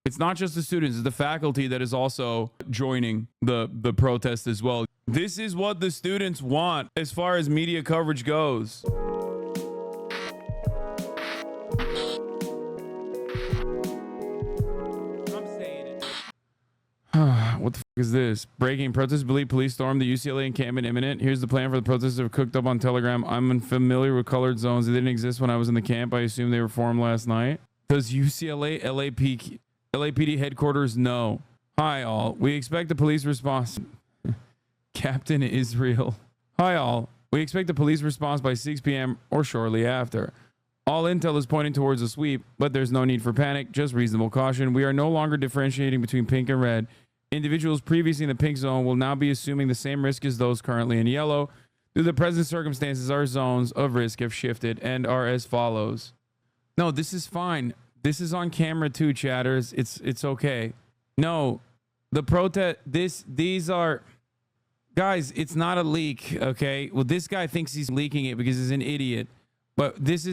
It's not just the students, it's the faculty that is also joining the protest as well. This is what the students want as far as media coverage goes. What the fuck is this? Breaking protesters believe police stormed the UCLA encampment imminent. Here's the plan for the protesters that cooked up on Telegram. I'm unfamiliar with colored zones. They didn't exist when I was in the camp. I assume they were formed last night. Does UCLA LAPD headquarters know? Hi all. We expect the police response. Captain Israel. Hi all. We expect the police response by 6 p.m. or shortly after. All intel is pointing towards a sweep, but there's no need for panic, just reasonable caution. We are no longer differentiating between pink and red. Individuals previously in the pink zone will now be assuming the same risk as those currently in yellow. Due to the present circumstances, our zones of risk have shifted and are as follows. No, this is fine. This is on camera too, chatters. It's okay. No, the protest, these are, guys, it's not a leak, okay? Well, this guy thinks he's leaking it because he's an idiot. But this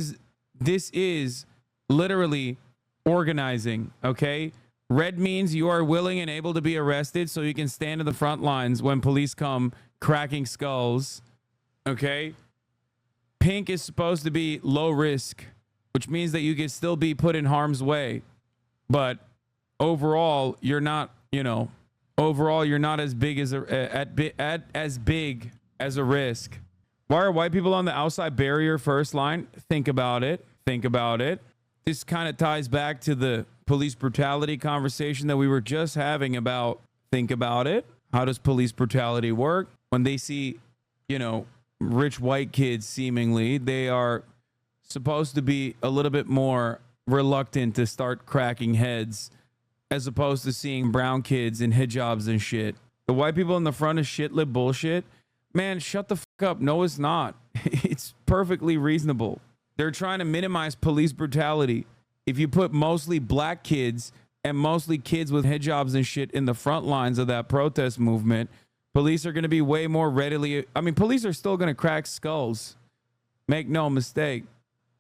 is literally organizing, okay? Red means you are willing and able to be arrested so you can stand in the front lines when police come cracking skulls, okay? Pink is supposed to be low risk, which means that you can still be put in harm's way. But overall, you're not, overall, you're not as big as as big as a risk. Why are white people on the outside barrier first line? Think about it. Think about it. This kind of ties back to the police brutality conversation that we were just having about. Think about it. How does police brutality work? When they see, rich white kids, seemingly, they are supposed to be a little bit more reluctant to start cracking heads as opposed to seeing brown kids in hijabs and shit. The white people in the front is shit-lib bullshit. Man, shut the fuck up. No, it's not. It's perfectly reasonable. They're trying to minimize police brutality. If you put mostly black kids and mostly kids with hijabs and shit in the front lines of that protest movement, police are going to be way more readily. I mean, police are still going to crack skulls. Make no mistake.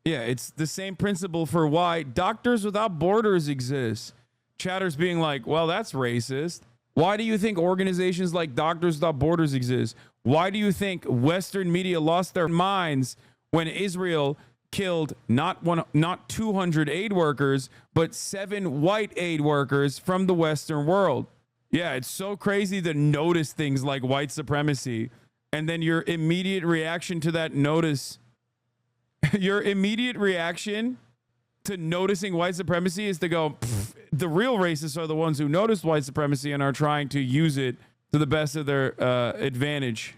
Yeah, it's the same principle for why Doctors Without Borders exists. Chatters being like, well, that's racist. Why do you think organizations like Doctors Without Borders exist? Why do you think Western media lost their minds when Israel killed not 200 aid workers, but 7 white aid workers from the Western world? Yeah, it's so crazy to notice things like white supremacy, and then your immediate reaction to that notice, your immediate reaction to noticing white supremacy is to go, the real racists are the ones who noticed white supremacy and are trying to use it to the best of their advantage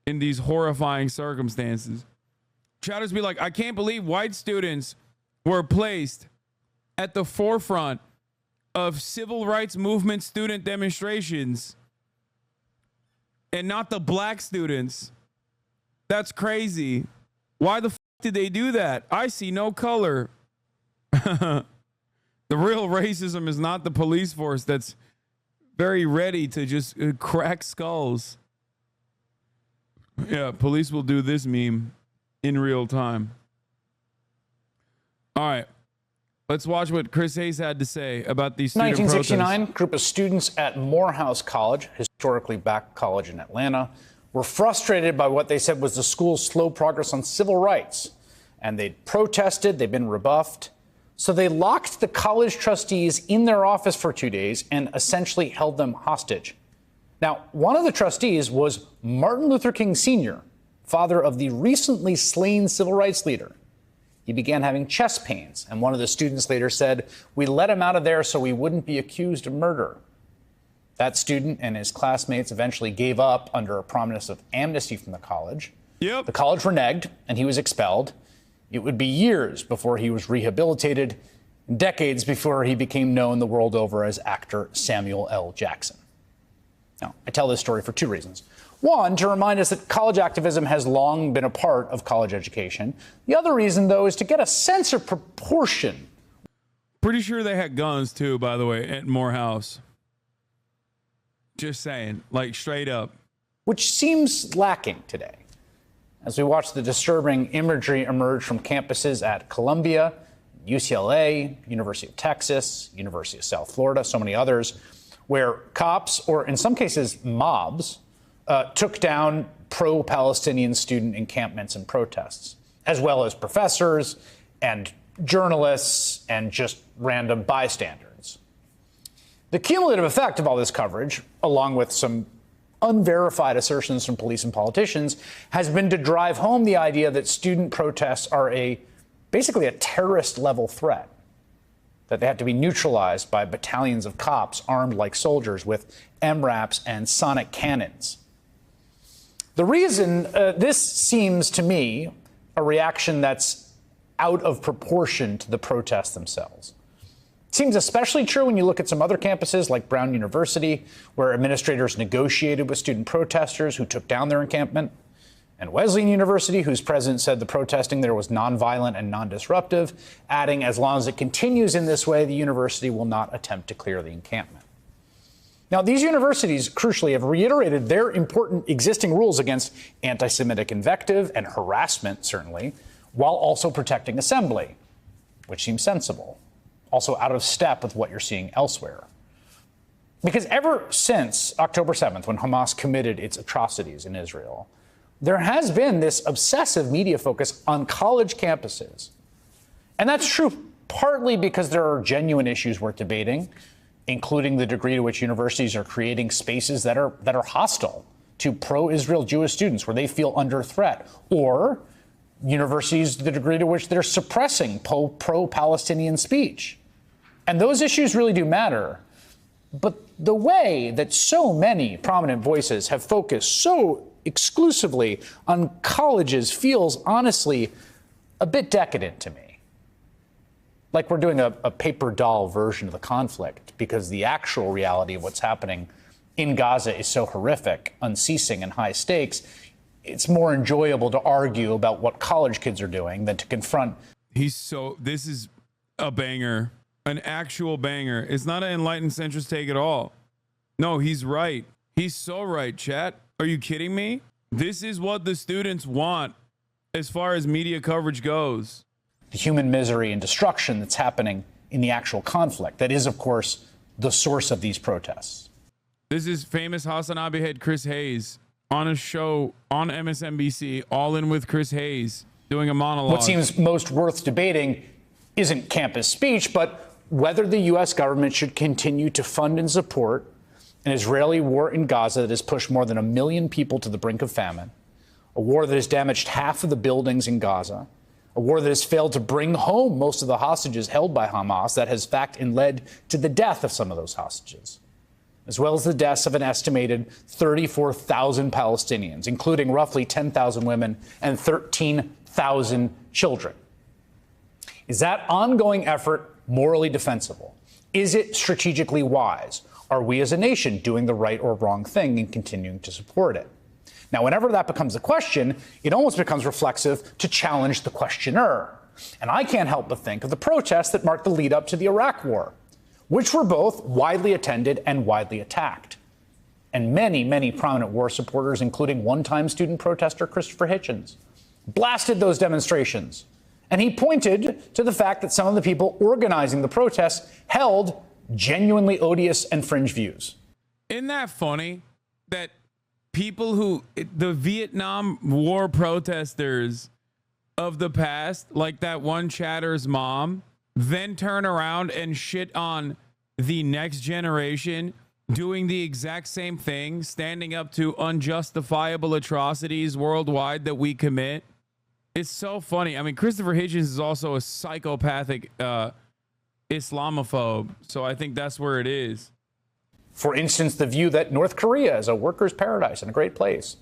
in these horrifying circumstances. Chatters be like, I can't believe white students were placed at the forefront of civil rights movement student demonstrations and not the black students. That's crazy. Why the fuck did they do that? I see no color. The real racism is not the police force that's very ready to just crack skulls. Yeah, police will do this meme in real time. All right. Let's watch what Chris Hayes had to say about these student 1969, protests. group of students at Morehouse College, historically black college in Atlanta, were frustrated by what they said was the school's slow progress on civil rights. And they'd protested, they'd been rebuffed. So they locked the college trustees in their office for 2 days and essentially held them hostage. Now, one of the trustees was Martin Luther King Sr., father of the recently slain civil rights leader. He began having chest pains, and one of the students later said, "We let him out of there so he wouldn't be accused of murder." That student and his classmates eventually gave up under a promise of amnesty from the college. Yep. The college reneged, and he was expelled. It would be years before he was rehabilitated, decades before he became known the world over as actor Samuel L. Jackson. Now, I tell this story for 2 reasons. One, to remind us that college activism has long been a part of college education. The other reason, though, is to get a sense of proportion. Pretty sure they had guns, too, by the way, at Morehouse. Just saying, like, straight up. Which seems lacking today. As we watch the disturbing imagery emerge from campuses at Columbia, UCLA, University of Texas, University of South Florida, so many others, where cops, or in some cases mobs, took down pro-Palestinian student encampments and protests, as well as professors and journalists and just random bystanders. The cumulative effect of all this coverage, along with some unverified assertions from police and politicians, has been to drive home the idea that student protests are basically a terrorist-level threat, that they have to be neutralized by battalions of cops armed like soldiers with MRAPs and sonic cannons. The reason this seems to me a reaction that's out of proportion to the protests themselves. It seems especially true when you look at some other campuses like Brown University, where administrators negotiated with student protesters who took down their encampment, and Wesleyan University, whose president said the protesting there was nonviolent and non-disruptive, adding, as long as it continues in this way, the university will not attempt to clear the encampment. Now, these universities, crucially, have reiterated their important existing rules against anti-Semitic invective and harassment, certainly, while also protecting assembly, which seems sensible, also out of step with what you're seeing elsewhere. Because ever since October 7th, when Hamas committed its atrocities in Israel, there has been this obsessive media focus on college campuses. And that's true partly because there are genuine issues worth debating, including the degree to which universities are creating spaces that are hostile to pro-Israel Jewish students, where they feel under threat, or universities, the degree to which they're suppressing pro-Palestinian speech. And those issues really do matter. But the way that so many prominent voices have focused so exclusively on colleges feels honestly a bit decadent to me. Like we're doing a paper doll version of the conflict, because the actual reality of what's happening in Gaza is so horrific, unceasing, and high stakes. It's more enjoyable to argue about what college kids are doing than to confront. This is a banger, an actual banger. It's not an enlightened centrist take at all. No, he's right. He's so right, chat. Are you kidding me? This is what the students want as far as media coverage goes. The human misery and destruction that's happening in the actual conflict. That is, of course, the source of these protests. This is famous Hasanabi head Chris Hayes on a show on MSNBC, All In with Chris Hayes, doing a monologue. What seems most worth debating isn't campus speech, but whether the U.S. government should continue to fund and support an Israeli war in Gaza that has pushed more than 1 million people to the brink of famine, a war that has damaged half of the buildings in Gaza, a war that has failed to bring home most of the hostages held by Hamas, that has in fact led to the death of some of those hostages, as well as the deaths of an estimated 34,000 Palestinians, including roughly 10,000 women and 13,000 children. Is that ongoing effort morally defensible? Is it strategically wise? Are we as a nation doing the right or wrong thing in continuing to support it? Now, whenever that becomes a question, it almost becomes reflexive to challenge the questioner. And I can't help but think of the protests that marked the lead up to the Iraq War, which were both widely attended and widely attacked. And many, many prominent war supporters, including one-time student protester Christopher Hitchens, blasted those demonstrations. And he pointed to the fact that some of the people organizing the protests held genuinely odious and fringe views. Isn't that funny that the Vietnam War protesters of the past, like that one chatter's mom, then turn around and shit on the next generation doing the exact same thing, standing up to unjustifiable atrocities worldwide that we commit? It's so funny. I mean, Christopher Hitchens is also a psychopathic Islamophobe, so I think that's where it is. For instance, the view that North Korea is a workers' paradise and a great place.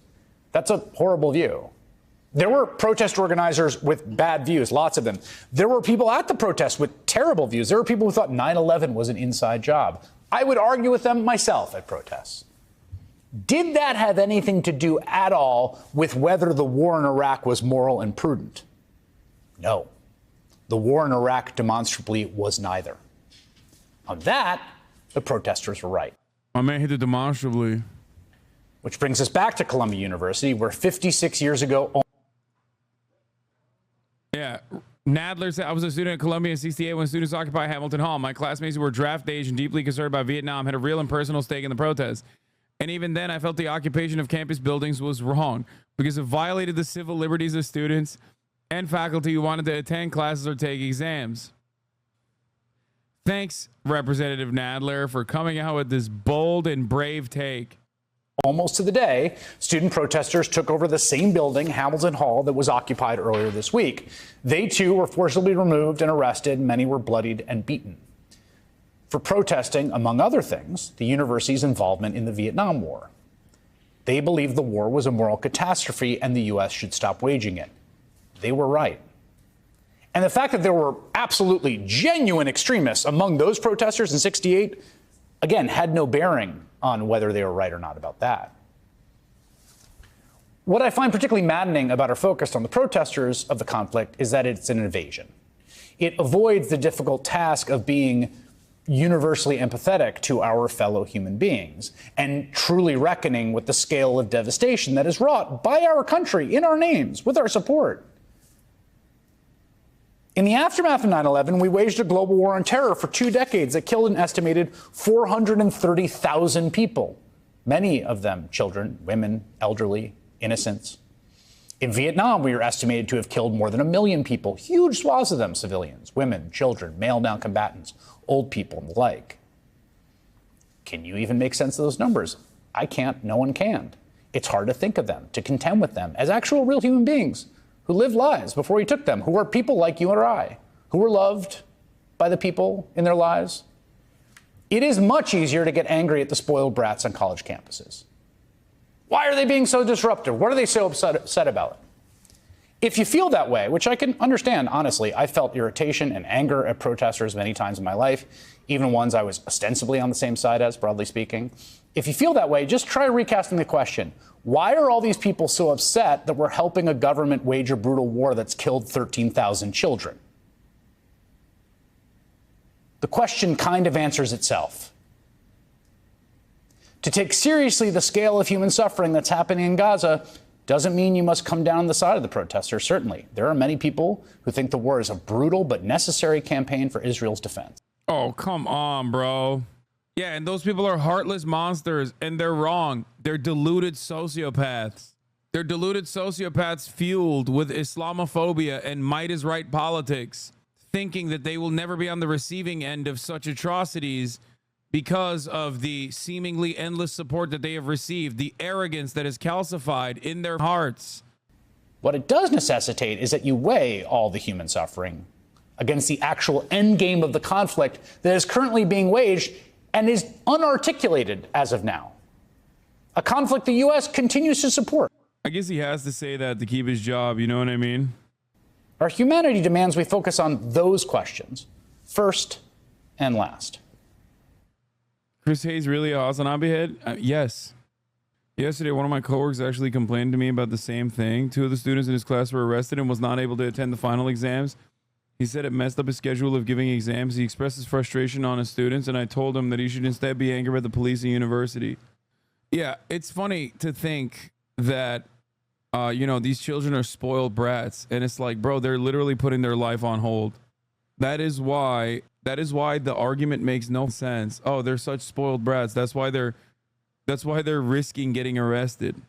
That's a horrible view. There were protest organizers with bad views, lots of them. There were people at the protest with terrible views. There were people who thought 9/11 was an inside job. I would argue with them myself at protests. Did that have anything to do at all with whether the war in Iraq was moral and prudent? No. The war in Iraq demonstrably was neither. On that, the protesters were right. My man hit it demonstrably. Which brings us back to Columbia University, where 56 years ago... Yeah, Nadler said, I was a student at Columbia in 68 when students occupied Hamilton Hall. My classmates who were draft age and deeply concerned about Vietnam had a real and personal stake in the protest. And even then, I felt the occupation of campus buildings was wrong because it violated the civil liberties of students and faculty who wanted to attend classes or take exams. Thanks, Representative Nadler, for coming out with this bold and brave take. Almost to the day, student protesters took over the same building, Hamilton Hall, that was occupied earlier this week. They too were forcibly removed and arrested. Many were bloodied and beaten for protesting, among other things, the university's involvement in the Vietnam War. They believed the war was a moral catastrophe and the U.S. should stop waging it. They were right. And the fact that there were absolutely genuine extremists among those protesters in 68, again, had no bearing on whether they were right or not about that. What I find particularly maddening about our focus on the protesters of the conflict is that it's an invasion. It avoids the difficult task of being universally empathetic to our fellow human beings and truly reckoning with the scale of devastation that is wrought by our country in our names, with our support. In the aftermath of 9/11, we waged a global war on terror for 2 decades that killed an estimated 430,000 people, many of them children, women, elderly, innocents. In Vietnam, we are estimated to have killed more than 1 million people, huge swaths of them civilians, women, children, male non-combatants, old people, and the like. Can you even make sense of those numbers? I can't. No one can. It's hard to think of them, to contend with them as actual real human beings who lived lives before he took them, who are people like you or I, who were loved by the people in their lives. It is much easier to get angry at the spoiled brats on college campuses. Why are they being so disruptive? What are they so upset about? If you feel that way, which I can understand, honestly, I felt irritation and anger at protesters many times in my life, even ones I was ostensibly on the same side as, broadly speaking. If you feel that way, just try recasting the question. Why are all these people so upset that we're helping a government wage a brutal war that's killed 13,000 children? The question kind of answers itself. To take seriously the scale of human suffering that's happening in Gaza doesn't mean you must come down on the side of the protesters, certainly. There are many people who think the war is a brutal but necessary campaign for Israel's defense. Oh, come on, bro. Yeah, and those people are heartless monsters, and they're wrong. They're deluded sociopaths. They're deluded sociopaths fueled with Islamophobia and might is right politics, thinking that they will never be on the receiving end of such atrocities because of the seemingly endless support that they have received, the arrogance that is calcified in their hearts. What it does necessitate is that you weigh all the human suffering against the actual end game of the conflict that is currently being waged and is unarticulated as of now. A conflict the U.S. continues to support. I guess he has to say that to keep his job, you know what I mean? Our humanity demands we focus on those questions first and last. Chris Hayes really a Hasanabi head? Yes. Yesterday, one of my coworkers actually complained to me about the same thing. 2 of the students in his class were arrested and was not able to attend the final exams. He said it messed up his schedule of giving exams. He expressed his frustration on his students, and I told him that he should instead be angry at the police and university. Yeah, it's funny to think that, these children are spoiled brats, and it's like, bro, they're literally putting their life on hold. That is why the argument makes no sense. Oh, they're such spoiled brats. That's why they're risking getting arrested.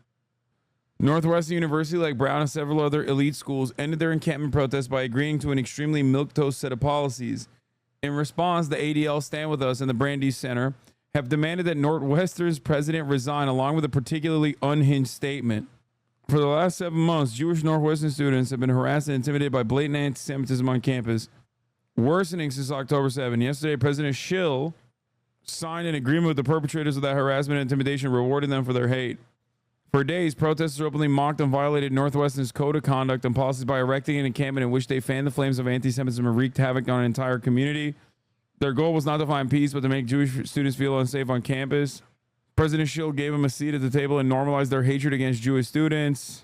Northwestern University, like Brown and several other elite schools, ended their encampment protest by agreeing to an extremely milquetoast set of policies. In response, the ADL Stand With Us and the Brandeis Center have demanded that Northwestern's president resign, along with a particularly unhinged statement. For the last 7 months, Jewish Northwestern students have been harassed and intimidated by blatant anti-Semitism on campus, worsening since October 7. Yesterday, President Schill signed an agreement with the perpetrators of that harassment and intimidation, rewarding them for their hate. For days, protesters openly mocked and violated Northwestern's code of conduct and policies by erecting an encampment in which they fanned the flames of anti-Semitism and wreaked havoc on an entire community. Their goal was not to find peace, but to make Jewish students feel unsafe on campus. President Schill gave them a seat at the table and normalized their hatred against Jewish students.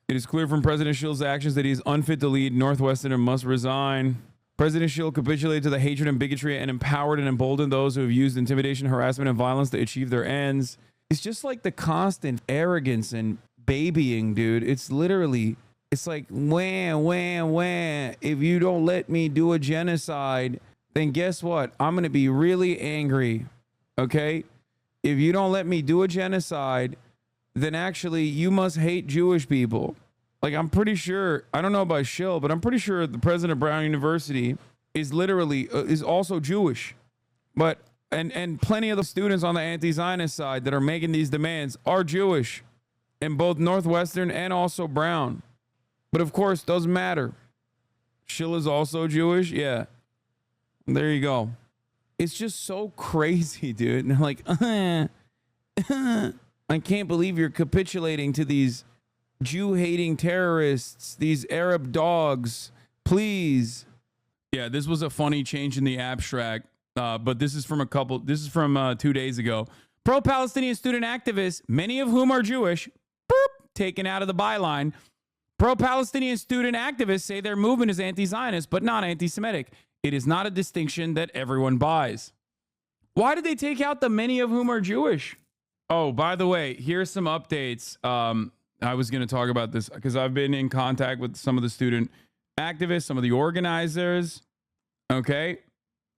It is clear from President Schill's actions that he is unfit to lead Northwestern and must resign. President Schill capitulated to the hatred and bigotry and empowered and emboldened those who have used intimidation, harassment, and violence to achieve their ends. It's just like the constant arrogance and babying, dude. It's literally It's like, wham. If you don't let me do a genocide, then guess what? I'm going to be really angry. Okay? If you don't let me do a genocide, then actually you must hate Jewish people. Like, I'm pretty sure, I don't know about Shill, but I'm pretty sure the president of Brown University is literally, is also Jewish. But, and plenty of the students on the anti-Zionist side that are making these demands are Jewish in both Northwestern and also Brown. But of course, doesn't matter. Shill is also Jewish. Yeah. There you go. It's just so crazy, dude. And they're like, I can't believe you're capitulating to these Jew-hating terrorists, these Arab dogs. Please. Yeah, this was a funny change in the abstract, but this is from 2 days ago. Pro-Palestinian student activists, many of whom are Jewish, taken out of the byline. Pro-Palestinian student activists say their movement is anti-Zionist, but not anti-Semitic. It is not a distinction that everyone buys. Why did they take out the many of whom are Jewish? Oh, by the way, here's some updates. I was going to talk about this because I've been in contact with some of the student activists, some of the organizers. Okay.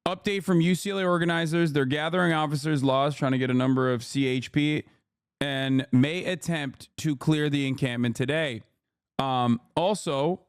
Update from UCLA organizers. They're gathering officers' laws, trying to get a number of CHP, and may attempt to clear the encampment today. Also,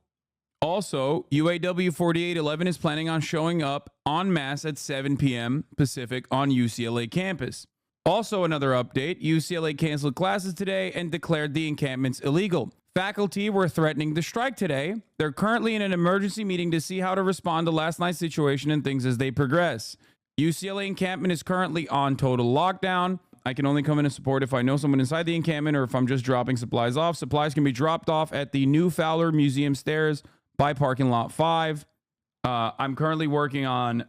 UAW 4811 is planning on showing up en masse at 7 p.m. Pacific on UCLA campus. Also, another update, UCLA canceled classes today and declared the encampments illegal. Faculty were threatening to strike today. They're currently in an emergency meeting to see how to respond to last night's situation and things as they progress. UCLA encampment is currently on total lockdown. I can only come in and support if I know someone inside the encampment or if I'm just dropping supplies off. Supplies can be dropped off at the New Fowler Museum stairs by parking lot 5. I'm currently working on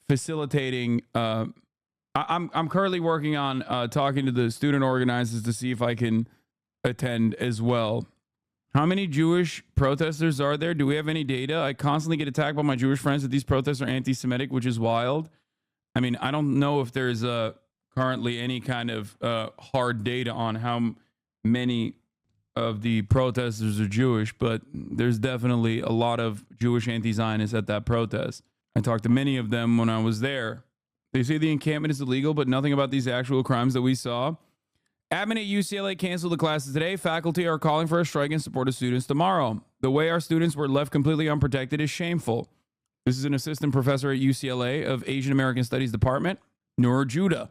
facilitating. I'm currently working on talking to the student organizers to see if I can attend as well. How many Jewish protesters are there? Do we have any data? I constantly get attacked by my Jewish friends that these protests are anti-Semitic, which is wild. I mean, I don't know if there's currently any kind of hard data on how many of the protesters are Jewish, but there's definitely a lot of Jewish anti-Zionists at that protest. I talked to many of them when I was there. They say the encampment is illegal, but nothing about these actual crimes that we saw. Admin at UCLA canceled the classes today. Faculty are calling for a strike in support of students tomorrow. The way our students were left completely unprotected is shameful. This is an assistant professor at UCLA of Asian American Studies Department, Noor Judah.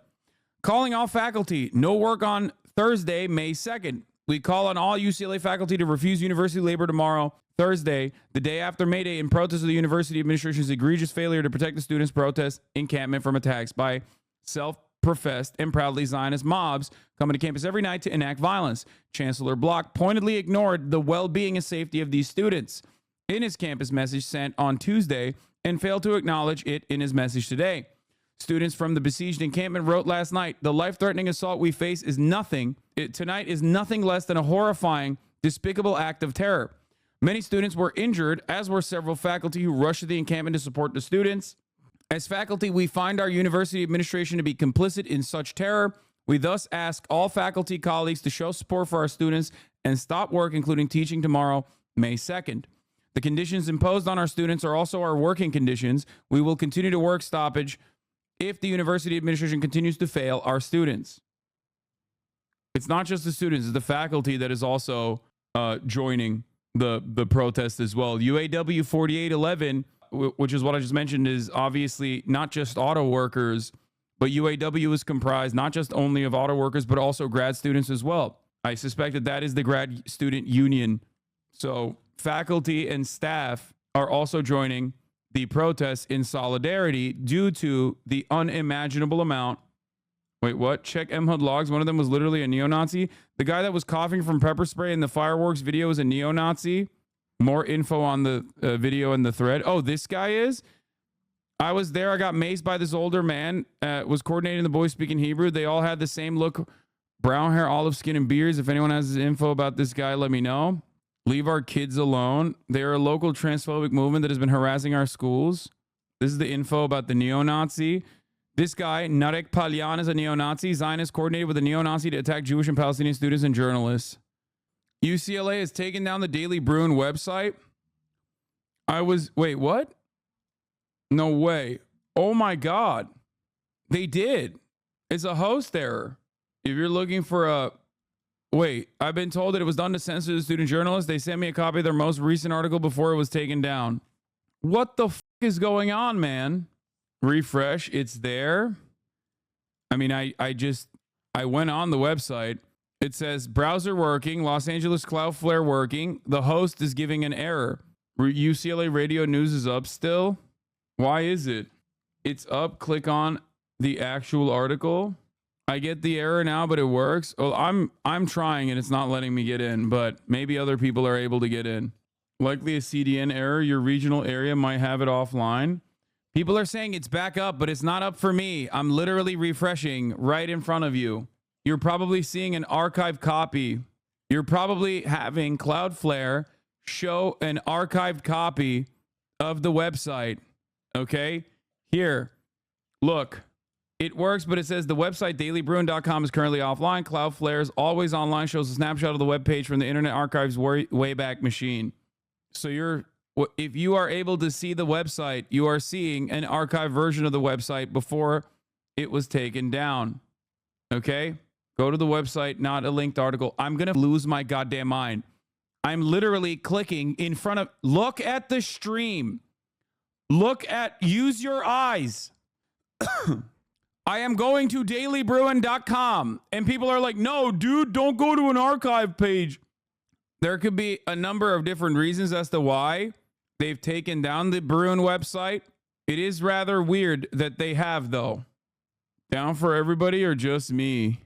Calling all faculty, no work on Thursday, May 2nd. We call on all UCLA faculty to refuse university labor tomorrow, Thursday, the day after May Day, in protest of the university administration's egregious failure to protect the students' protest encampment from attacks by self-professed and proudly Zionist mobs coming to campus every night to enact violence. Chancellor Block pointedly ignored the well-being and safety of these students in his campus message sent on Tuesday and failed to acknowledge it in his message today. Students from the besieged encampment wrote last night, the life-threatening assault we face is tonight is nothing less than a horrifying, despicable act of terror. Many students were injured, as were several faculty who rushed to the encampment to support the students. As faculty, we find our university administration to be complicit in such terror. We thus ask all faculty colleagues to show support for our students and stop work, including teaching tomorrow, May 2nd. The conditions imposed on our students are also our working conditions. We will continue to work stoppage if the university administration continues to fail our students. It's not just the students, it's the faculty that is also joining the protest as well. UAW 4811, which is what I just mentioned, is obviously not just auto workers, but UAW is comprised not just only of auto workers, but also grad students as well. I suspect that that is the grad student union. So faculty and staff are also joining the protests in solidarity due to the unimaginable amount. Wait, what? Check MHUD logs. One of them was literally a neo-Nazi. The guy that was coughing from pepper spray in the fireworks video is a neo-Nazi. More info on the video and the thread. Oh, this guy is? I was there. I got maced by this older man. Was coordinating the boys speaking Hebrew. They all had the same look. Brown hair, olive skin, and beards. If anyone has info about this guy, let me know. Leave our kids alone. They're a local transphobic movement that has been harassing our schools. This is the info about the neo-Nazi. This guy, Narek Palyan, is a neo-Nazi. Zionist coordinated with a neo-Nazi to attack Jewish and Palestinian students and journalists. UCLA has taken down the Daily Bruin website. Wait, what? No way. Oh my God. They did. It's a host error. If you're looking for wait, I've been told that it was done to censor the student journalists. They sent me a copy of their most recent article before it was taken down. What the f is going on, man? Refresh. It's there. I mean, I went on the website. It says browser working, Los Angeles Cloudflare working. The host is giving an error. UCLA Radio News is up still. Why is it? It's up. Click on the actual article. I get the error now, but it works. Well, I'm trying and it's not letting me get in, but maybe other people are able to get in. Likely a CDN error. Your regional area might have it offline. People are saying it's back up, but it's not up for me. I'm literally refreshing right in front of you. You're probably seeing an archived copy. You're probably having Cloudflare show an archived copy of the website. Okay? Here. Look. It works, but it says the website dailybruin.com is currently offline. Cloudflare's always online shows a snapshot of the web page from the Internet Archive's Wayback Machine. So if you are able to see the website, you are seeing an archived version of the website before it was taken down. Okay? Go to the website, not a linked article. I'm going to lose my goddamn mind. I'm literally clicking in front of... Look at the stream. Use your eyes. I am going to dailybruin.com. And people are like, no, dude, don't go to an archive page. There could be a number of different reasons as to why they've taken down the Bruin website. It is rather weird that they have, though. Down for everybody or just me?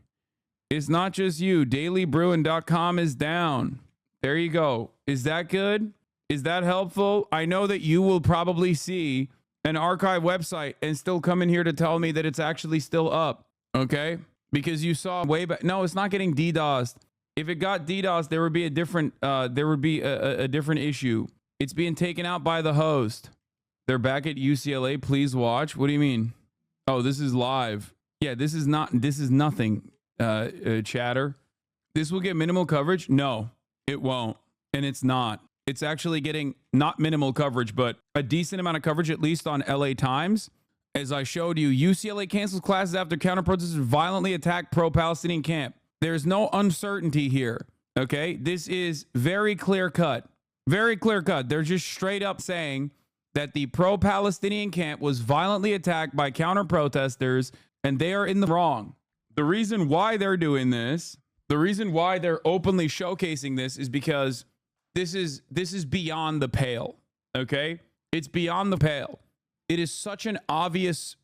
It's not just you. dailybruin.com is down. There you go. Is that good? Is that helpful? I know that you will probably see an archive website and still come in here to tell me that it's actually still up. Okay? Because you saw way back. No, it's not getting DDoSed. If it got DDoSed, there would be a different a different issue. It's being taken out by the host. They're back at UCLA. Please watch. What do you mean? Oh, this is live. Yeah, this is nothing. Chatter. This will get minimal coverage? No, it won't. And it's not. It's actually getting not minimal coverage, but a decent amount of coverage, at least on LA Times. As I showed you, UCLA cancels classes after counter-protesters violently attack pro-Palestinian camp. There's no uncertainty here, okay? This is very clear-cut. Very clear-cut. They're just straight up saying that the pro-Palestinian camp was violently attacked by counter-protesters, and they are in the wrong. The reason why they're doing this, the reason why they're openly showcasing this is because this is beyond the pale, okay? It's beyond the pale. It is such an obvious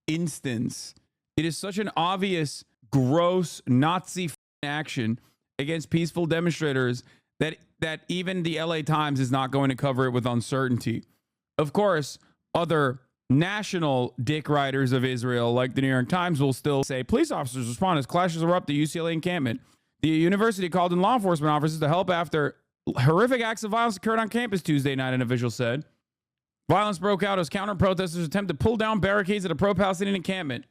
instance. It is such an obvious, gross Nazi action against peaceful demonstrators that even the LA Times is not going to cover it with uncertainty. Of course, other national dick riders of Israel, like the New York Times, will still say, police officers respond as clashes erupt at the UCLA encampment. The university called in law enforcement officers to help after horrific acts of violence occurred on campus Tuesday night, an official said. Violence broke out as counter-protesters attempted to pull down barricades at a pro-Palestinian encampment.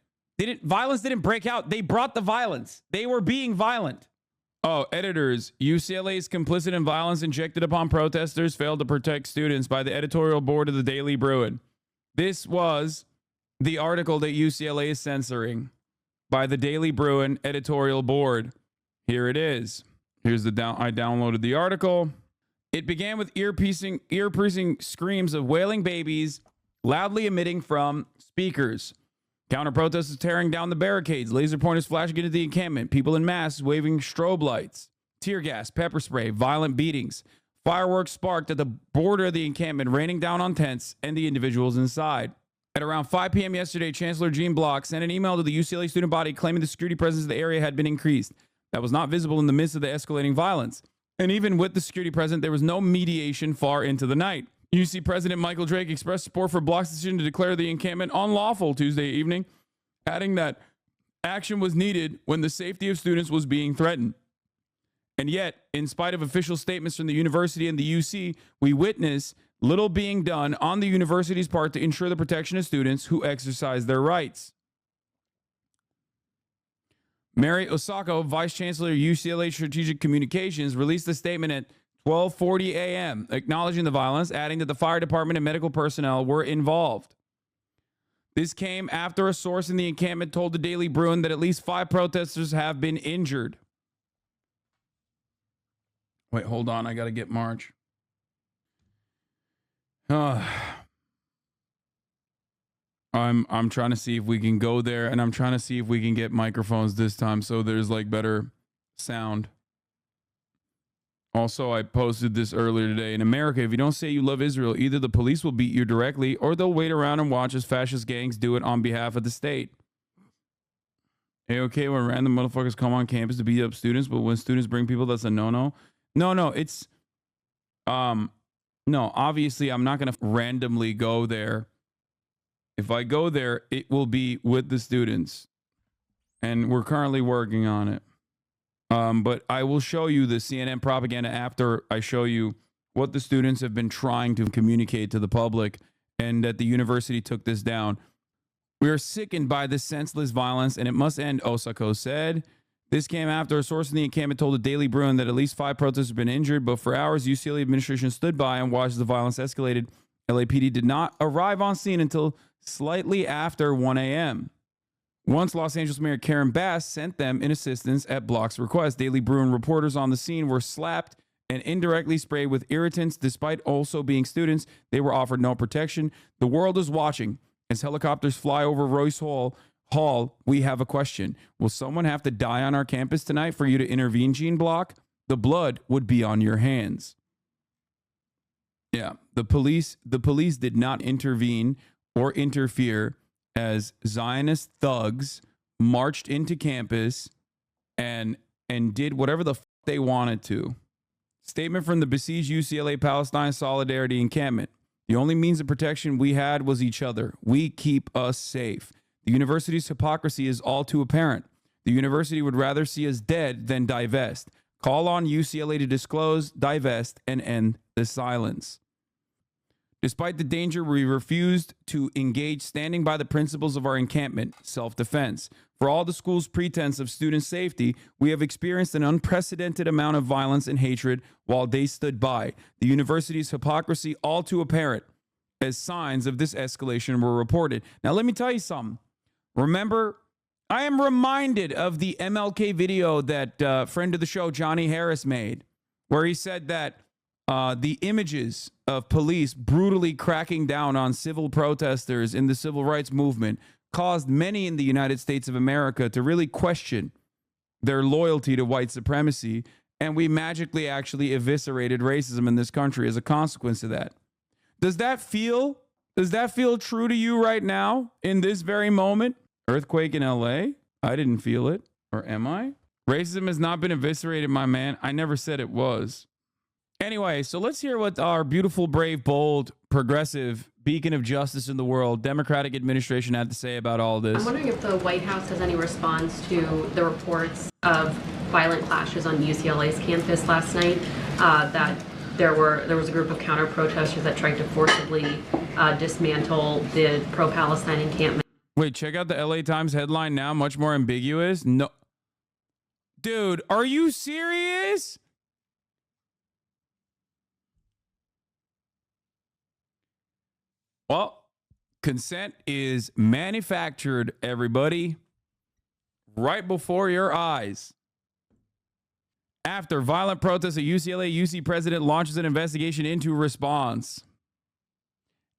Violence didn't break out. They brought the violence. They were being violent. Oh, editors. UCLA's complicit in violence injected upon protesters failed to protect students by the editorial board of the Daily Bruin. This was the article that UCLA is censoring by the Daily Bruin editorial board. Here it is. Here's I downloaded the article. It began with ear-piercing screams of wailing babies loudly emitting from speakers. Counter-protesters tearing down the barricades, laser pointers flashing into the encampment, people in masks waving strobe lights, tear gas, pepper spray, violent beatings. Fireworks sparked at the border of the encampment, raining down on tents and the individuals inside. At around 5 p.m. yesterday, Chancellor Jean Block sent an email to the UCLA student body claiming the security presence of the area had been increased. That was not visible in the midst of the escalating violence. And even with the security present, there was no mediation far into the night. UC President Michael Drake expressed support for Block's decision to declare the encampment unlawful Tuesday evening, adding that action was needed when the safety of students was being threatened. And yet, in spite of official statements from the university and the UC, we witness little being done on the university's part to ensure the protection of students who exercise their rights. Mary Osako, Vice Chancellor of UCLA Strategic Communications, released a statement at 12:40 a.m. acknowledging the violence, adding that the fire department and medical personnel were involved. This came after a source in the encampment told the Daily Bruin that at least 5 protesters have been injured. Wait, hold on. I got to get March. I'm trying to see if we can go there, and I'm trying to see if we can get microphones this time so there's like better sound. Also, I posted this earlier today. In America, if you don't say you love Israel, either the police will beat you directly or they'll wait around and watch as fascist gangs do it on behalf of the state. Okay, when random motherfuckers come on campus to beat up students, but when students bring people, that's a no-no. No, it's no, obviously I'm not going to randomly go there. If I go there, it will be with the students. And we're currently working on it. But I will show you the CNN propaganda after I show you what the students have been trying to communicate to the public and that the university took this down. We are sickened by this senseless violence and it must end, Osako said. This came after a source in the encampment told the Daily Bruin that at least 5 protesters have been injured, but for hours, UCLA administration stood by and watched as the violence escalated. LAPD did not arrive on scene until slightly after 1 a.m. Once Los Angeles Mayor Karen Bass sent them in assistance at Block's request. Daily Bruin reporters on the scene were slapped and indirectly sprayed with irritants. Despite also being students, they were offered no protection. The world is watching. As helicopters fly over Royce Hall, we have a question. Will someone have to die on our campus tonight for you to intervene, Gene Block? The blood would be on your hands. Yeah, the police did not intervene or interfere as Zionist thugs marched into campus and did whatever the they wanted to. Statement from the besieged UCLA Palestine Solidarity encampment. The only means of protection we had was each other. We keep us safe. The university's hypocrisy is all too apparent. The university would rather see us dead than divest. Call on UCLA to disclose, divest, and end the silence. Despite the danger, we refused to engage, standing by the principles of our encampment, self-defense. For all the school's pretense of student safety, we have experienced an unprecedented amount of violence and hatred while they stood by. The university's hypocrisy all too apparent as signs of this escalation were reported. Now, let me tell you something. Remember, I am reminded of the MLK video that friend of the show, Johnny Harris, made, where he said that the images of police brutally cracking down on civil protesters in the civil rights movement caused many in the United States of America to really question their loyalty to white supremacy, and we magically actually eviscerated racism in this country as a consequence of that. Does that feel true to you right now in this very moment? Earthquake in LA? I didn't feel it. Or am I? Racism has not been eviscerated, my man. I never said it was. Anyway, so let's hear what our beautiful, brave, bold, progressive beacon of justice in the world, Democratic administration had to say about all this. I'm wondering if the White House has any response to the reports of violent clashes on UCLA's campus last night, that there was a group of counter-protesters that tried to forcibly dismantle the pro-Palestine encampment. Wait, check out the LA Times headline now, much more ambiguous. No. Dude, are you serious? Well, consent is manufactured, everybody, right before your eyes. After violent protests at UCLA, UC president launches an investigation into response.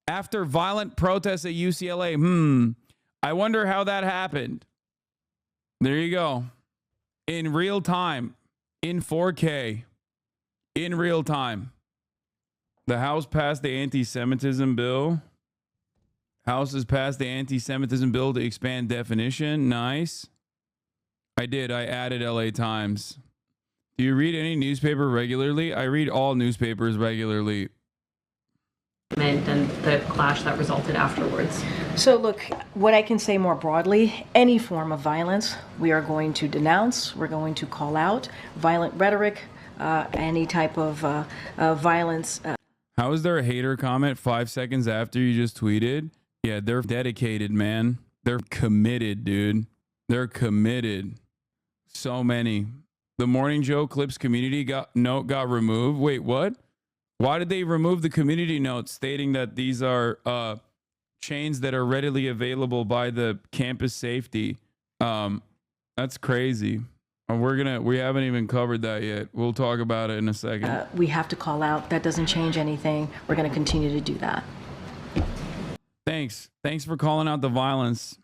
After violent protests at UCLA, I wonder how that happened. There you go. In real time, in 4K, in real time. The House passed the anti-Semitism bill. House has passed the anti-Semitism bill to expand definition. Nice. I did. I added LA Times. Do you read any newspaper regularly? I read all newspapers regularly. And the clash that resulted afterwards. So look, what I can say more broadly, any form of violence, we are going to denounce, we're going to call out violent rhetoric, any type of violence. How is there a hater comment 5 seconds after you just tweeted? Yeah, they're dedicated, man. They're committed, dude. They're committed. So many. The Morning Joe Clips community note got removed. Wait, what? Why did they remove the community note stating that these are chains that are readily available by the campus safety? That's crazy. We haven't even covered that yet. We'll talk about it in a second. We have to call out. That doesn't change anything. We're going to continue to do that. Thanks for calling out the violence.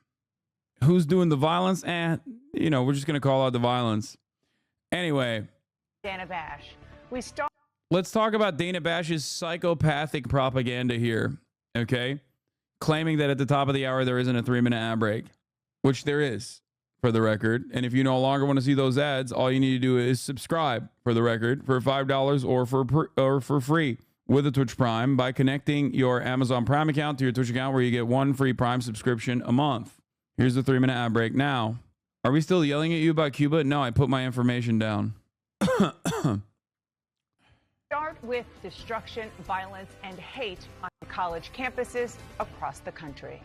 Who's doing the violence? We're just going to call out the violence. Anyway. Dana Bash. Let's talk about Dana Bash's psychopathic propaganda here, okay? Claiming that at the top of the hour there isn't a 3-minute ad break, which there is, for the record. And if you no longer want to see those ads, all you need to do is subscribe, for the record, for $5 or for free with a Twitch Prime by connecting your Amazon Prime account to your Twitch account, where you get 1 free Prime subscription a month. Here's the 3-minute ad break now. Are we still yelling at you about Cuba? No, I put my information down. Start with destruction, violence, and hate on college campuses across the country.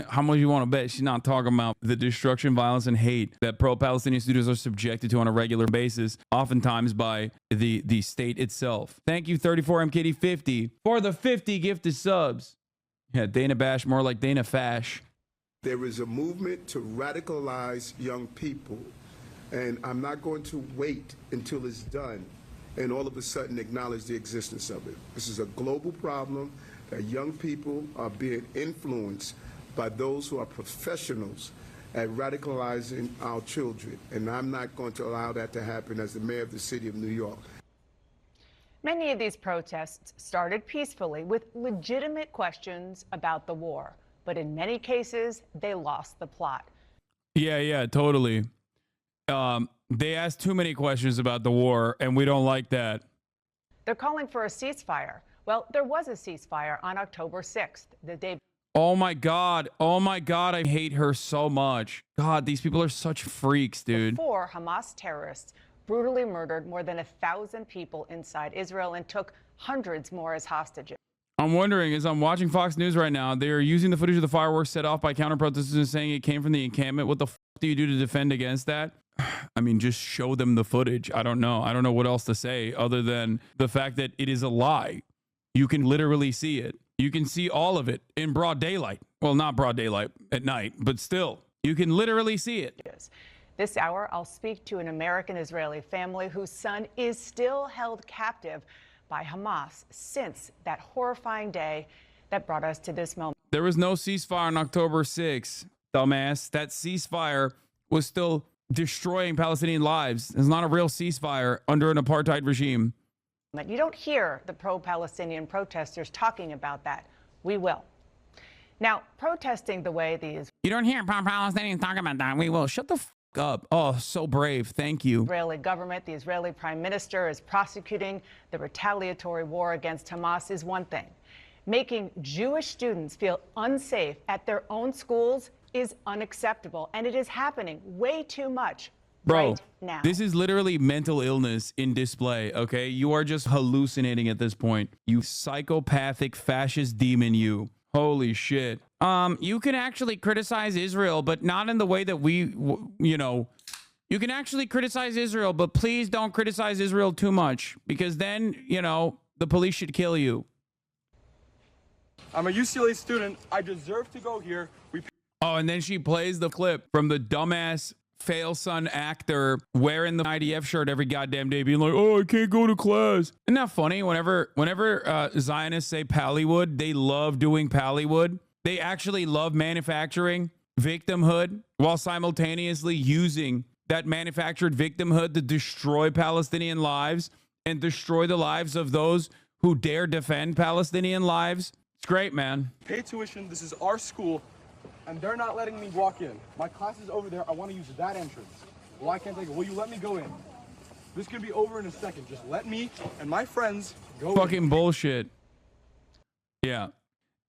How much you want to bet she's not talking about the destruction, violence, and hate that pro-Palestinian students are subjected to on a regular basis, oftentimes by the state itself? Thank you, 34MKD50, for the 50 gifted subs. Yeah, Dana Bash, more like Dana Fash. There is a movement to radicalize young people, and I'm not going to wait until it's done and all of a sudden acknowledge the existence of it. This is a global problem that young people are being influenced by those who are professionals at radicalizing our children, and I'm not going to allow that to happen as the mayor of the city of New York. Many of these protests started peacefully with legitimate questions about the war, but in many cases, they lost the plot. Yeah, totally. They asked too many questions about the war, and we don't like that. They're calling for a ceasefire. Well, there was a ceasefire on October 6th, the day. Oh my God, I hate her so much. God, these people are such freaks, dude. Before Hamas terrorists brutally murdered more than 1,000 people inside Israel and took hundreds more as hostages. I'm wondering, as I'm watching Fox News right now, they're using the footage of the fireworks set off by counter-protesters and saying it came from the encampment. What the f do you do to defend against that? I mean, just show them the footage. I don't know. I don't know what else to say other than the fact that it is a lie. You can literally see it. You can see all of it in broad daylight. Well, not broad daylight at night, but still, you can literally see it. This hour, I'll speak to an American-Israeli family whose son is still held captive by Hamas since that horrifying day that brought us to this moment. There was no ceasefire on October 6th, dumbass. That ceasefire was still destroying Palestinian lives. It's not a real ceasefire under an apartheid regime. You don't hear the pro-Palestinian protesters talking about that. We will. Now, protesting the way these... You don't hear pro-Palestinians talking about that. We will. Shut the f up. Oh, so brave. Thank you. Israeli government, the Israeli prime minister is prosecuting the retaliatory war against Hamas is one thing. Making Jewish students feel unsafe at their own schools is unacceptable, and it is happening way too much. Bro, right now. This is literally mental illness in display, okay? You are just hallucinating at this point. You psychopathic fascist demon, you. Holy shit. You can actually criticize Israel, but not in the way that you can actually criticize Israel, but please don't criticize Israel too much, because then, the police should kill you. I'm a UCLA student. I deserve to go here. Oh, and then she plays the clip from the dumbass fail son actor wearing the IDF shirt every goddamn day, being like, oh, I can't go to class. Isn't that funny? Whenever Zionists say Pallywood, they love doing Pallywood. They actually love manufacturing victimhood while simultaneously using that manufactured victimhood to destroy Palestinian lives and destroy the lives of those who dare defend Palestinian lives. It's great, man. Pay tuition. This is our school. And they're not letting me walk in. My class is over there. I want to use that entrance. Why can't they go? Will you let me go in? This can be over in a second. Just let me and my friends go in. Fucking bullshit. Yeah.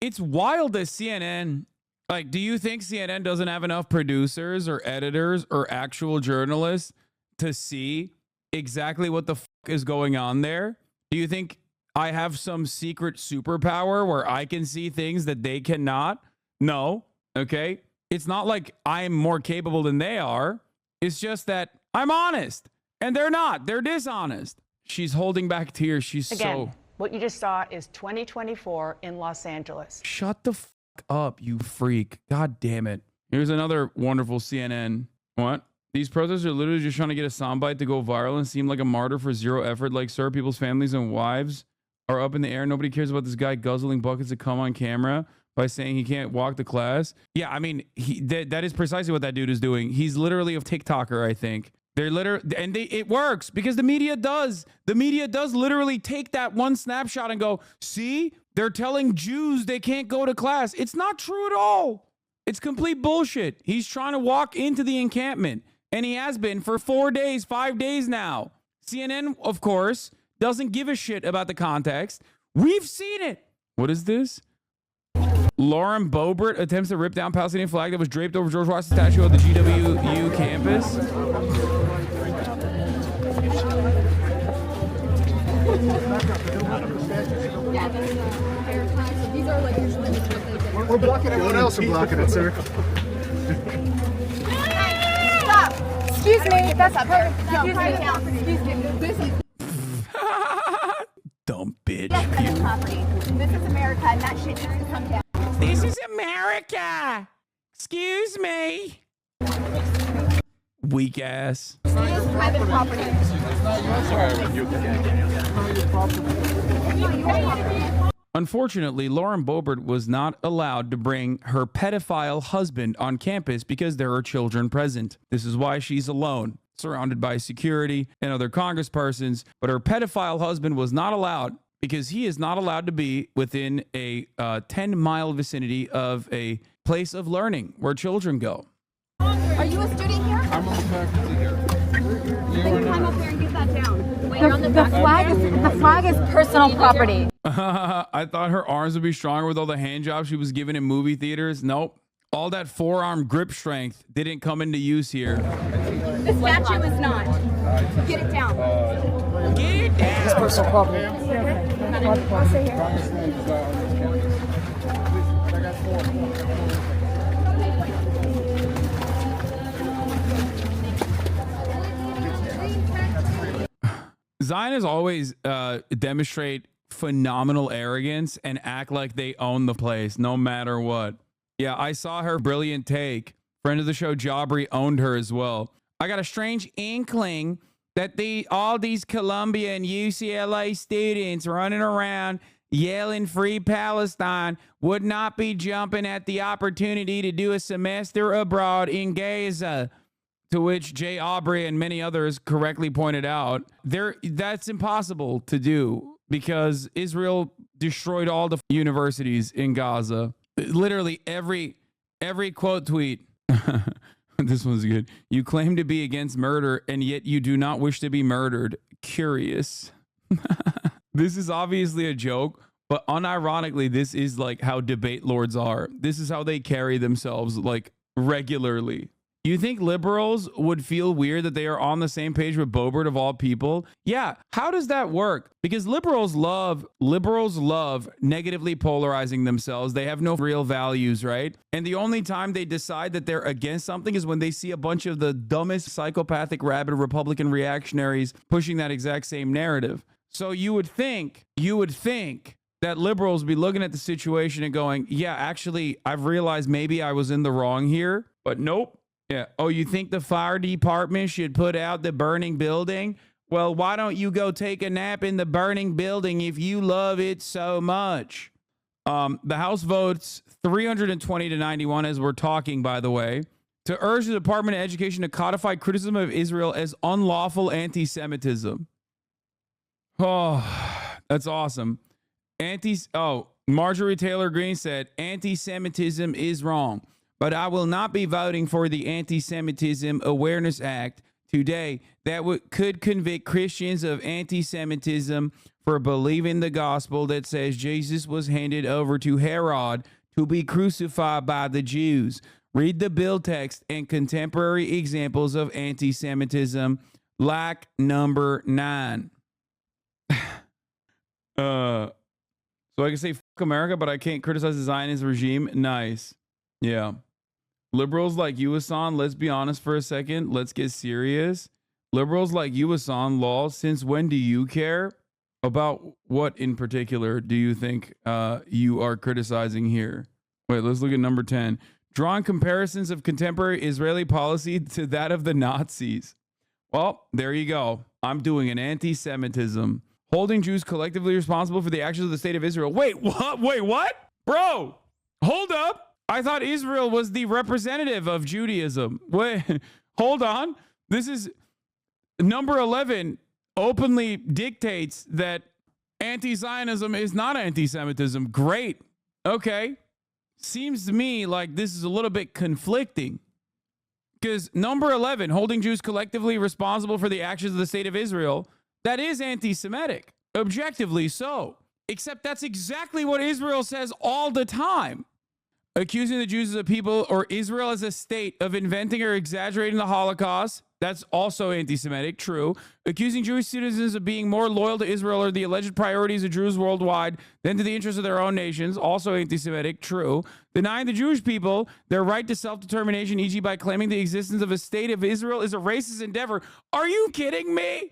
It's wild that CNN, like, do you think CNN doesn't have enough producers or editors or actual journalists to see exactly what the fuck is going on there? Do you think I have some secret superpower where I can see things that they cannot? No. Okay, it's not like I'm more capable than they are. It's just that I'm honest and they're not. They're dishonest. She's holding back tears. She's Again, what you just saw is 2024 in Los Angeles. Shut the fuck up, you freak. God damn it. Here's another wonderful CNN. What? These protests are literally just trying to get a soundbite to go viral and seem like a martyr for zero effort. Like, sir, people's families and wives are up in the air. Nobody cares about this guy guzzling buckets of cum on camera by saying he can't walk to class. Yeah, I mean, that is precisely what that dude is doing. He's literally a TikToker, I think. They're literally, and it works because the media does. The media does literally take that one snapshot and go, see, they're telling Jews they can't go to class. It's not true at all. It's complete bullshit. He's trying to walk into the encampment, and he has been for 4 days, 5 days now. CNN, of course, doesn't give a shit about the context. We've seen it. What is this? Lauren Boebert attempts to rip down Palestinian flag that was draped over George Washington statue at the GWU campus. We're blocking everyone else. We're blocking it, sir. Stop! Excuse me. That's up there. Excuse me. This is Dumb bitch. private property. This is America, and that shit needs to come down. This is America. Excuse me. Weak ass. It is private property. Unfortunately, Lauren Boebert was not allowed to bring her pedophile husband on campus because there are children present. This is why she's alone, surrounded by security and other congresspersons. But her pedophile husband was not allowed because he is not allowed to be within a 10-mile vicinity of a place of learning where children go. Are you a student here? I'm on faculty here. Then climb up there and get that down. Wait, the flag is personal property. I thought her arms would be stronger with all the hand jobs she was given in movie theaters. Nope. All that forearm grip strength didn't come into use here. The statue is not. Get it down. Get it down. It's personal property. I'll stay here. Zionists always demonstrate phenomenal arrogance and act like they own the place no matter what. Yeah, I saw her brilliant take. Friend of the show, Jabri, owned her as well. I got a strange inkling that all these Columbia and UCLA students running around yelling free Palestine would not be jumping at the opportunity to do a semester abroad in Gaza. To which Jay Aubrey and many others correctly pointed out, that's impossible to do because Israel destroyed all the universities in Gaza. Literally every quote tweet. This one's good. You claim to be against murder and yet you do not wish to be murdered. Curious. This is obviously a joke, but unironically, this is like how debate lords are. This is how they carry themselves like regularly. You think liberals would feel weird that they are on the same page with Boebert of all people? Yeah. How does that work? Because liberals love negatively polarizing themselves. They have no real values, right? And the only time they decide that they're against something is when they see a bunch of the dumbest psychopathic rabid Republican reactionaries pushing that exact same narrative. So you would think that liberals be looking at the situation and going, yeah, actually, I've realized maybe I was in the wrong here, but nope. Yeah. Oh, you think the fire department should put out the burning building? Well, why don't you go take a nap in the burning building if you love it so much? The House votes 320 to 91 as we're talking, by the way, to urge the Department of Education to codify criticism of Israel as unlawful anti-Semitism. Oh, that's awesome. Marjorie Taylor Greene said, anti-Semitism is wrong. But I will not be voting for the Anti-Semitism Awareness Act today that could convict Christians of anti-Semitism for believing the gospel that says Jesus was handed over to Herod to be crucified by the Jews. Read the bill text and contemporary examples of anti-Semitism, like number 9. So I can say fuck America, but I can't criticize the Zionist regime. Nice. Yeah. Liberals like you, Hasan, let's be honest for a second. Let's get serious. Liberals like you, Hasan, law, since when do you care? About what in particular do you think you are criticizing here? Wait, let's look at number 10. Drawing comparisons of contemporary Israeli policy to that of the Nazis. Well, there you go. I'm doing an anti-Semitism. Holding Jews collectively responsible for the actions of the state of Israel. Wait, what? Wait, what? Bro, hold up. I thought Israel was the representative of Judaism. Wait, hold on. This is number 11. Openly dictates that anti-Zionism is not anti-Semitism. Great. Okay. Seems to me like this is a little bit conflicting. Because number 11, holding Jews collectively responsible for the actions of the state of Israel, that is anti-Semitic. Objectively so. Except that's exactly what Israel says all the time. Accusing the Jews as a people or Israel as a state of inventing or exaggerating the Holocaust, that's also anti-Semitic, true. Accusing Jewish citizens of being more loyal to Israel or the alleged priorities of Jews worldwide than to the interests of their own nations, also anti-Semitic, true. Denying the Jewish people their right to self-determination, e.g. by claiming the existence of a state of Israel is a racist endeavor. Are you kidding me?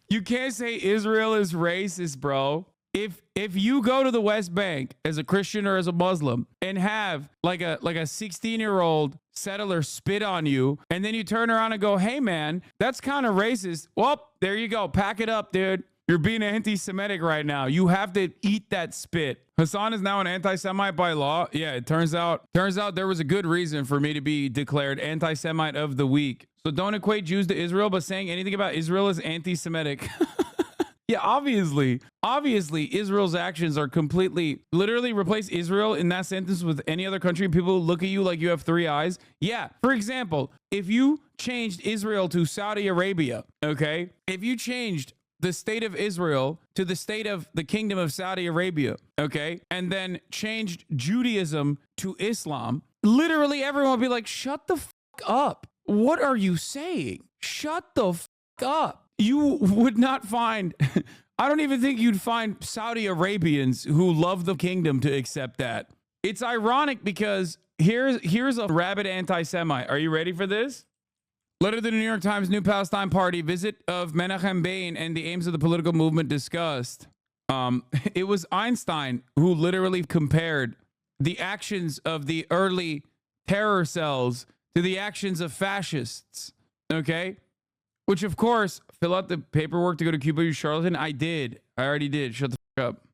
You can't say Israel is racist, bro. If you go to the West Bank as a Christian or as a Muslim and have like a 16-year-old settler spit on you, and then you turn around and go, hey man, that's kind of racist. Well, there you go. Pack it up, dude. You're being anti-Semitic right now. You have to eat that spit. Hasan is now an anti-Semite by law. Yeah, it turns out there was a good reason for me to be declared anti-Semite of the week. So don't equate Jews to Israel, but saying anything about Israel is anti-Semitic. Yeah, obviously, Israel's actions are completely, literally replace Israel in that sentence with any other country. People look at you like you have three eyes. Yeah, for example, if you changed Israel to Saudi Arabia, okay? If you changed the state of Israel to the state of the kingdom of Saudi Arabia, okay? And then changed Judaism to Islam, literally everyone would be like, shut the fuck up. What are you saying? Shut the fuck up. You would not find, I don't even think you'd find Saudi Arabians who love the kingdom to accept that. It's ironic because here's a rabid anti-Semite. Are you ready for this? Letter to the New York Times, New Palestine Party, visit of Menachem Begin and the aims of the political movement discussed. It was Einstein who literally compared the actions of the early terror cells to the actions of fascists. Okay? Which, of course, fill out the paperwork to go to Cuba, you charlatan. I did. I already did. Shut the fuck up.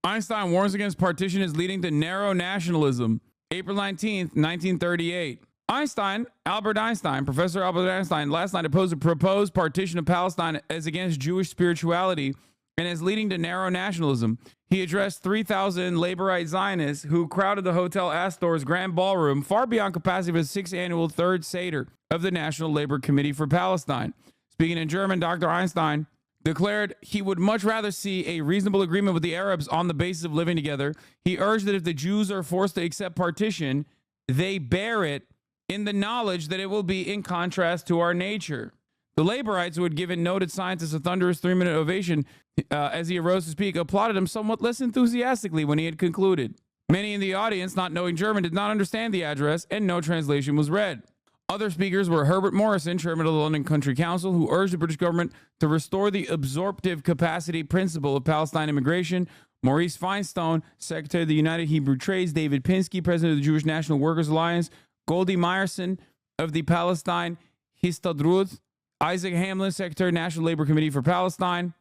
Einstein warns against partition as leading to narrow nationalism. April 19th, 1938. Albert Einstein, Professor Albert Einstein, last night opposed a proposed partition of Palestine as against Jewish spirituality and as leading to narrow nationalism. He addressed 3,000 Laborite Zionists who crowded the Hotel Astor's Grand Ballroom, far beyond capacity for the 6th annual Third Seder of the National Labor Committee for Palestine. Speaking in German, Dr. Einstein declared he would much rather see a reasonable agreement with the Arabs on the basis of living together. He urged that if the Jews are forced to accept partition, they bear it in the knowledge that it will be in contrast to our nature. The Laborites, who had given noted scientists a thunderous 3-minute ovation as he arose to speak, applauded him somewhat less enthusiastically when he had concluded. Many in the audience, not knowing German, did not understand the address, and no translation was read. Other speakers were Herbert Morrison, chairman of the London Country Council, who urged the British government to restore the absorptive capacity principle of Palestine immigration, Maurice Feinstein, secretary of the United Hebrew Trades, David Pinsky, president of the Jewish National Workers Alliance, Goldie Meyerson of the Palestine Histadrut, Isaac Hamlin, secretary of the National Labor Committee for Palestine.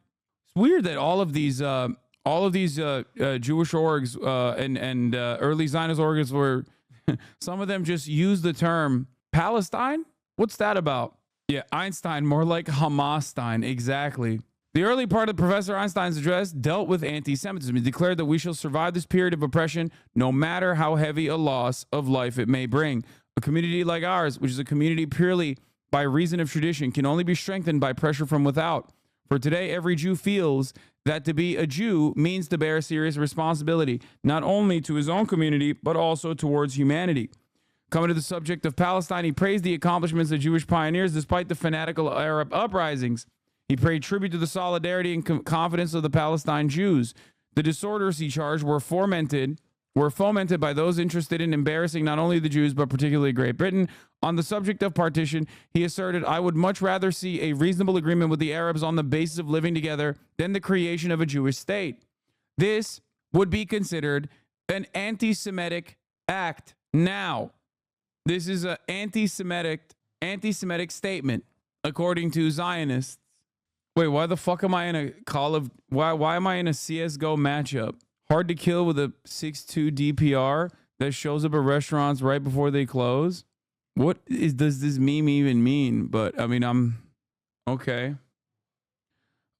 It's weird that all of these Jewish orgs and early Zionist orgs were, some of them just use the term Palestine? What's that about? Yeah, Einstein, more like Hamasstein, exactly. The early part of Professor Einstein's address dealt with anti-Semitism. He declared that we shall survive this period of oppression no matter how heavy a loss of life it may bring. A community like ours, which is a community purely by reason of tradition, can only be strengthened by pressure from without. For today, every Jew feels that to be a Jew means to bear a serious responsibility, not only to his own community, but also towards humanity. Coming to the subject of Palestine, he praised the accomplishments of Jewish pioneers despite the fanatical Arab uprisings. He paid tribute to the solidarity and confidence of the Palestine Jews. The disorders, he charged, were fomented were fomented by those interested in embarrassing not only the Jews, but particularly Great Britain. On the subject of partition, he asserted, I would much rather see a reasonable agreement with the Arabs on the basis of living together than the creation of a Jewish state. This would be considered an anti-Semitic act. Now, this is an anti-Semitic statement, according to Zionists. Wait, why the fuck am I in a why am I in a CSGO matchup? Hard to kill with a 6'2 DPR that shows up at restaurants right before they close? Does this meme even mean? But I mean, I'm okay.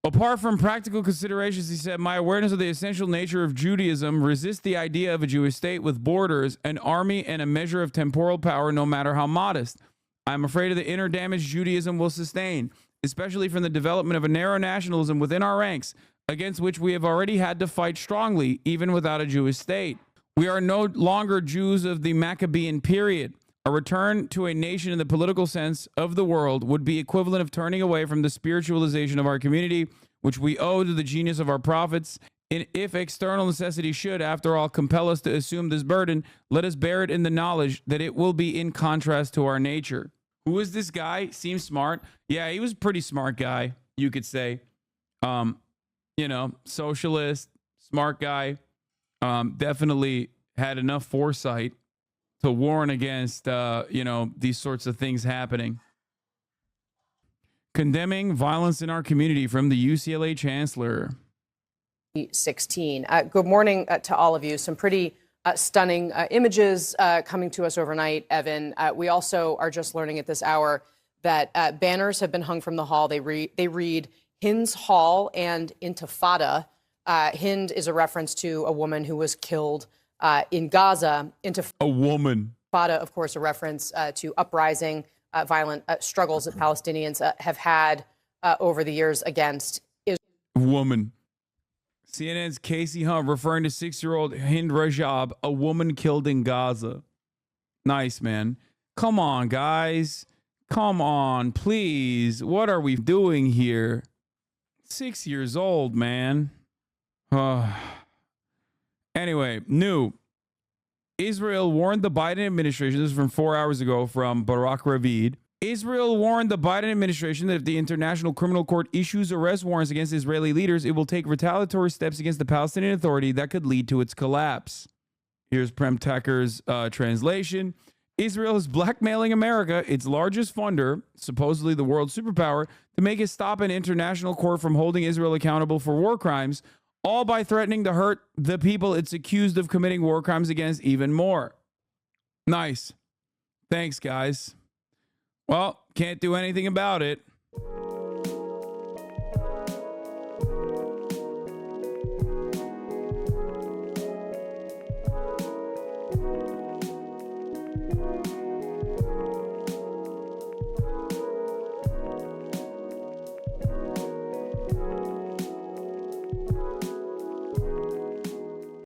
Apart from practical considerations, he said, my awareness of the essential nature of Judaism resists the idea of a Jewish state with borders, an army, and a measure of temporal power, no matter how modest. I'm afraid of the inner damage Judaism will sustain, especially from the development of a narrow nationalism within our ranks, against which we have already had to fight strongly, even without a Jewish state. We are no longer Jews of the Maccabean period. A return to a nation in the political sense of the word would be equivalent of turning away from the spiritualization of our community, which we owe to the genius of our prophets. And if external necessity should, after all, compel us to assume this burden, let us bear it in the knowledge that it will be in contrast to our nature. Who is this guy? Seems smart. Yeah, he was a pretty smart guy, you could say. Socialist, smart guy. Definitely had enough foresight to warn against, these sorts of things happening. Condemning violence in our community from the UCLA chancellor. 16. Good morning to all of you. Some pretty stunning images coming to us overnight, Evan. We also are just learning at this hour that banners have been hung from the hall. They read Hind's Hall and Intifada. Hind is a reference to a woman who was killed in Gaza. A woman. Intifada, of course, a reference to uprising, violent struggles that Palestinians have had over the years against Israel. Woman. CNN's Casey Hunt referring to 6-year-old Hind Rajab, a woman killed in Gaza. Nice, man. Come on, guys. Come on, please. What are we doing here? 6 years old, man. Anyway, new. Israel warned the Biden administration, this is from 4 hours ago from Barak Ravid. Israel warned the Biden administration that if the International Criminal Court issues arrest warrants against Israeli leaders, it will take retaliatory steps against the Palestinian Authority that could lead to its collapse. Here's Prem Tucker's translation. Israel is blackmailing America, its largest funder, supposedly the world superpower, to make it stop an international court from holding Israel accountable for war crimes, all by threatening to hurt the people it's accused of committing war crimes against even more. Nice. Thanks, guys. Well, can't do anything about it.